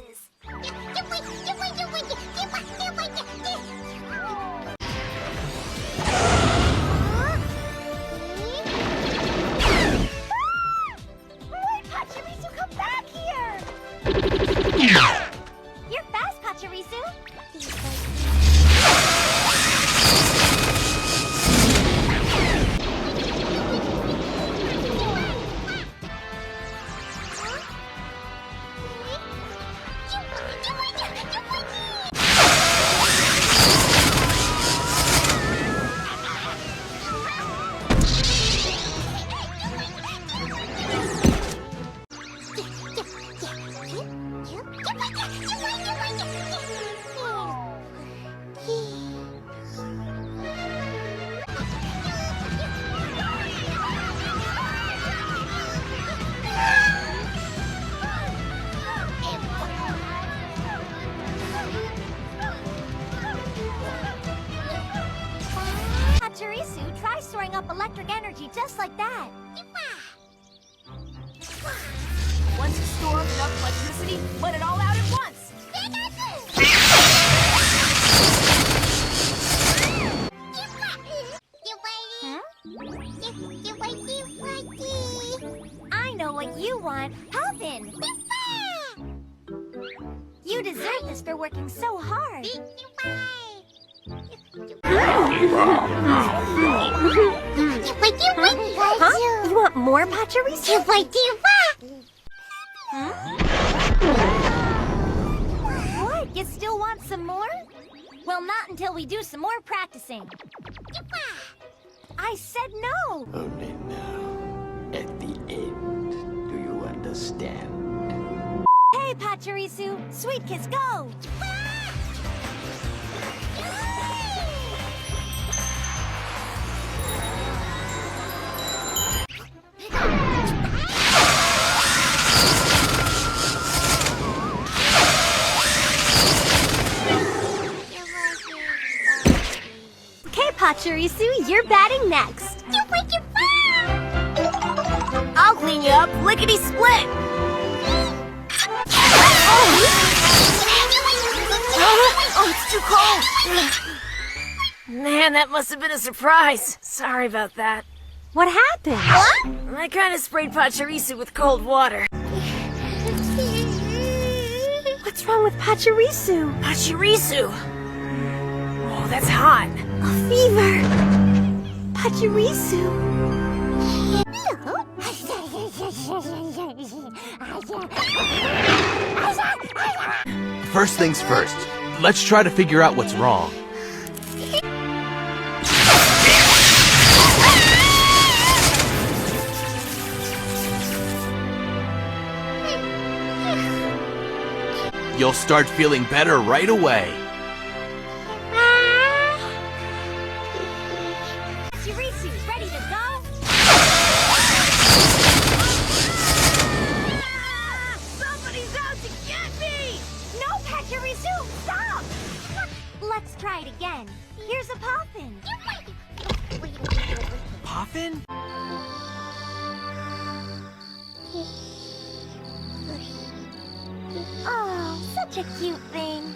boxes. Wait, Pachirisu, come back here! You're fast, Pachirisu. Pachirisu, try storing up electric energy just like that. Once you store up enough electricity, let it all out at once. I know what you want. Poppin'! You deserve this for working so hard. Huh? You want more Pachirisu? What? You still want some more? Well, not until we do some more practicing. I said no! Only now, at the end, do you understand? Hey, Pachirisu! Sweet Kiss, go! Okay, Pachirisu, you're batting next. I'll clean you up, lickety-split. Oh, it's too cold. Man, that must have been a surprise. Sorry about that. What happened? I kind of sprayed Pachirisu with cold water. What's wrong with Pachirisu? Pachirisu! Oh, that's hot. A fever. Pachirisu. First things first, let's try to figure out what's wrong. You'll start feeling better right away. Pachirisu, ready to go? Somebody's out to get me! No, Pachirisu, stop! Let's try it again. Here's a poppin'. Puffin? Oh, such a cute thing.